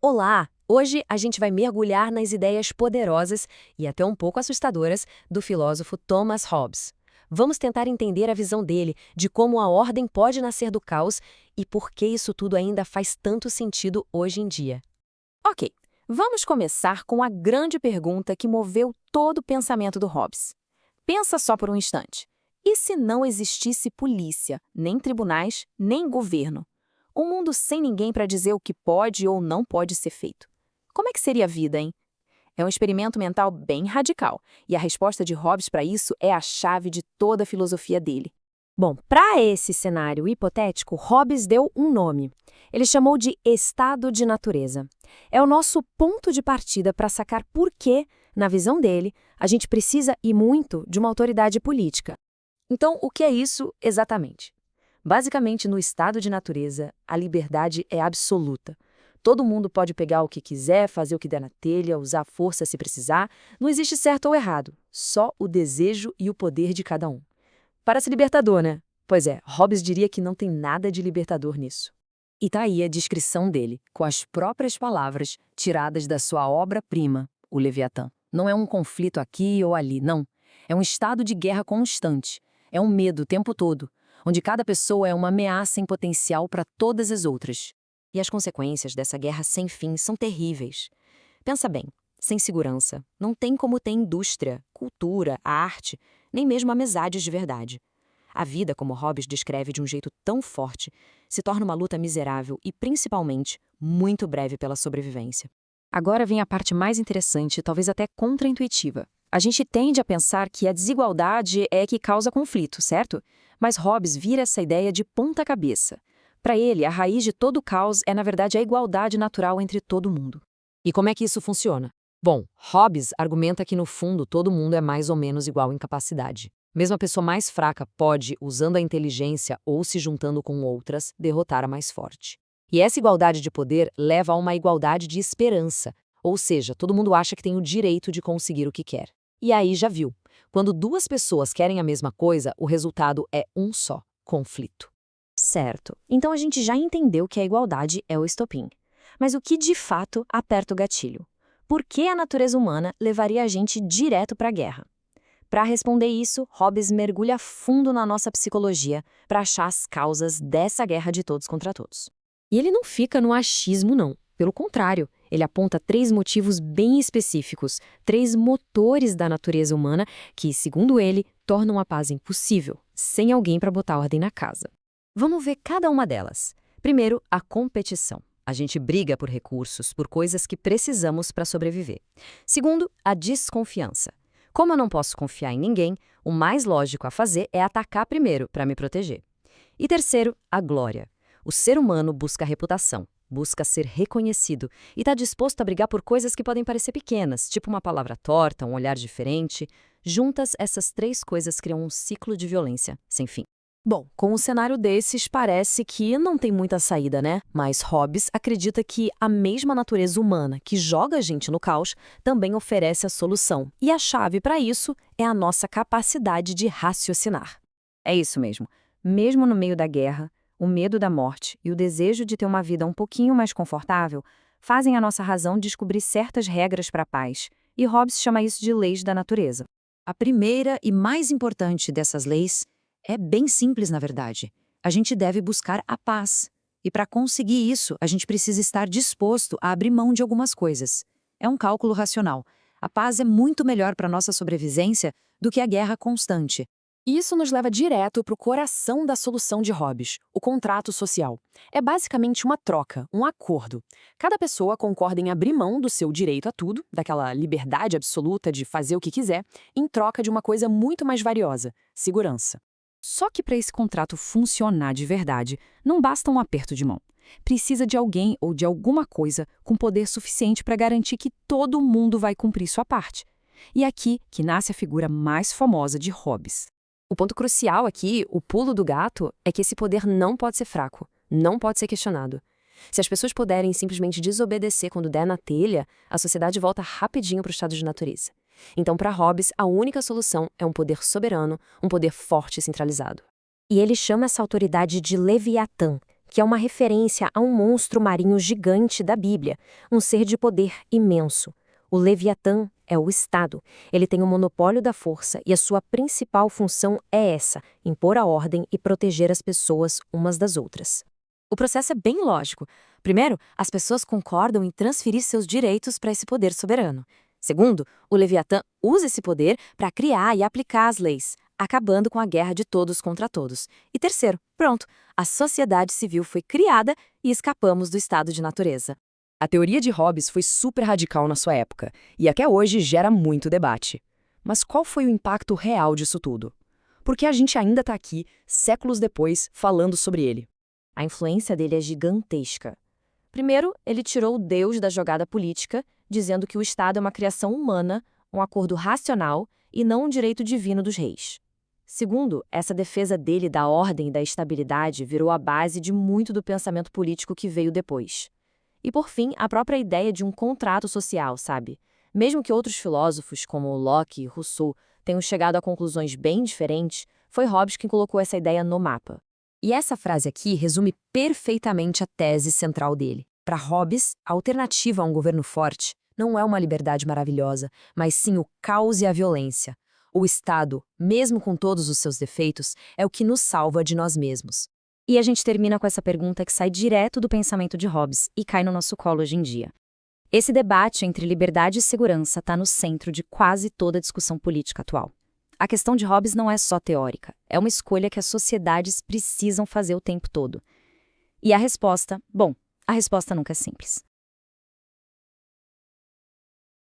Olá! Hoje a gente vai mergulhar nas ideias poderosas e até um pouco assustadoras do filósofo Thomas Hobbes. Vamos tentar entender a visão dele de como a ordem pode nascer do caos e por que isso tudo ainda faz tanto sentido hoje em dia. Ok, vamos começar com a grande pergunta que moveu todo o pensamento do Hobbes. Pensa só por um instante. E se não existisse polícia, nem tribunais, nem governo? Um mundo sem ninguém para dizer o que pode ou não pode ser feito. Como é que seria a vida, hein? É um experimento mental bem radical, e a resposta de Hobbes para isso é a chave de toda a filosofia dele. Bom, para esse cenário hipotético, Hobbes deu um nome. Ele chamou de estado de natureza. É o nosso ponto de partida para sacar por que, na visão dele, a gente precisa e muito de uma autoridade política. Então, o que é isso exatamente? Basicamente, no estado de natureza, a liberdade é absoluta. Todo mundo pode pegar o que quiser, fazer o que der na telha, usar a força se precisar. Não existe certo ou errado, só o desejo e o poder de cada um. Parece libertador, né? Pois é, Hobbes diria que não tem nada de libertador nisso. E tá aí a descrição dele, com as próprias palavras tiradas da sua obra-prima, o Leviatã. Não é um conflito aqui ou ali, não. É um estado de guerra constante. É um medo o tempo todo, onde cada pessoa é uma ameaça em potencial para todas as outras. E as consequências dessa guerra sem fim são terríveis. Pensa bem, sem segurança, não tem como ter indústria, cultura, arte, nem mesmo amizades de verdade. A vida, como Hobbes descreve de um jeito tão forte, se torna uma luta miserável e, principalmente, muito breve pela sobrevivência. Agora vem a parte mais interessante, talvez até contraintuitiva. A gente tende a pensar que a desigualdade é que causa conflito, certo? Mas Hobbes vira essa ideia de ponta cabeça. Para ele, a raiz de todo o caos é, na verdade, a igualdade natural entre todo mundo. E como é que isso funciona? Bom, Hobbes argumenta que, no fundo, todo mundo é mais ou menos igual em capacidade. Mesmo a pessoa mais fraca pode, usando a inteligência ou se juntando com outras, derrotar a mais forte. E essa igualdade de poder leva a uma igualdade de esperança, ou seja, todo mundo acha que tem o direito de conseguir o que quer. E aí já viu, quando duas pessoas querem a mesma coisa, o resultado é um só: conflito. Certo, então a gente já entendeu que a igualdade é o estopim. Mas o que de fato aperta o gatilho? Por que a natureza humana levaria a gente direto para a guerra? Para responder isso, Hobbes mergulha fundo na nossa psicologia para achar as causas dessa guerra de todos contra todos. E ele não fica no achismo, não. Pelo contrário, ele aponta 3 motivos bem específicos, 3 motores da natureza humana que, segundo ele, tornam a paz impossível, sem alguém para botar ordem na casa. Vamos ver cada uma delas. Primeiro, a competição. A gente briga por recursos, por coisas que precisamos para sobreviver. Segundo, a desconfiança. Como eu não posso confiar em ninguém, o mais lógico a fazer é atacar primeiro para me proteger. E terceiro, a glória. O ser humano busca reputação, busca ser reconhecido e está disposto a brigar por coisas que podem parecer pequenas, tipo uma palavra torta, um olhar diferente. Juntas, essas 3 coisas criam um ciclo de violência sem fim. Bom, com um cenário desses, parece que não tem muita saída, né? Mas Hobbes acredita que a mesma natureza humana que joga a gente no caos também oferece a solução. E a chave para isso é a nossa capacidade de raciocinar. É isso mesmo. Mesmo no meio da guerra, o medo da morte e o desejo de ter uma vida um pouquinho mais confortável fazem a nossa razão descobrir certas regras para a paz. E Hobbes chama isso de leis da natureza. A primeira e mais importante dessas leis é bem simples, na verdade. A gente deve buscar a paz. E para conseguir isso, a gente precisa estar disposto a abrir mão de algumas coisas. É um cálculo racional. A paz é muito melhor para a nossa sobrevivência do que a guerra constante. E isso nos leva direto para o coração da solução de Hobbes, o contrato social. É basicamente uma troca, um acordo. Cada pessoa concorda em abrir mão do seu direito a tudo, daquela liberdade absoluta de fazer o que quiser, em troca de uma coisa muito mais valiosa: segurança. Só que para esse contrato funcionar de verdade, não basta um aperto de mão. Precisa de alguém ou de alguma coisa com poder suficiente para garantir que todo mundo vai cumprir sua parte. E é aqui que nasce a figura mais famosa de Hobbes. O ponto crucial aqui, o pulo do gato, é que esse poder não pode ser fraco, não pode ser questionado. Se as pessoas puderem simplesmente desobedecer quando der na telha, a sociedade volta rapidinho para o estado de natureza. Então, para Hobbes, a única solução é um poder soberano, um poder forte e centralizado. E ele chama essa autoridade de Leviatã, que é uma referência a um monstro marinho gigante da Bíblia, um ser de poder imenso. O Leviatã é o Estado. Ele tem o monopólio da força e a sua principal função é essa: impor a ordem e proteger as pessoas umas das outras. O processo é bem lógico. Primeiro, as pessoas concordam em transferir seus direitos para esse poder soberano. Segundo, o Leviatã usa esse poder para criar e aplicar as leis, acabando com a guerra de todos contra todos. E terceiro, pronto, a sociedade civil foi criada e escapamos do estado de natureza. A teoria de Hobbes foi super radical na sua época e até hoje gera muito debate. Mas qual foi o impacto real disso tudo? Por que a gente ainda está aqui, séculos depois, falando sobre ele? A influência dele é gigantesca. Primeiro, ele tirou o Deus da jogada política, dizendo que o Estado é uma criação humana, um acordo racional e não um direito divino dos reis. Segundo, essa defesa dele da ordem e da estabilidade virou a base de muito do pensamento político que veio depois. E por fim, a própria ideia de um contrato social, sabe? Mesmo que outros filósofos, como Locke e Rousseau, tenham chegado a conclusões bem diferentes, foi Hobbes quem colocou essa ideia no mapa. E essa frase aqui resume perfeitamente a tese central dele. Para Hobbes, a alternativa a um governo forte não é uma liberdade maravilhosa, mas sim o caos e a violência. O Estado, mesmo com todos os seus defeitos, é o que nos salva de nós mesmos. E a gente termina com essa pergunta que sai direto do pensamento de Hobbes e cai no nosso colo hoje em dia. Esse debate entre liberdade e segurança está no centro de quase toda a discussão política atual. A questão de Hobbes não é só teórica, é uma escolha que as sociedades precisam fazer o tempo todo. E a resposta nunca é simples.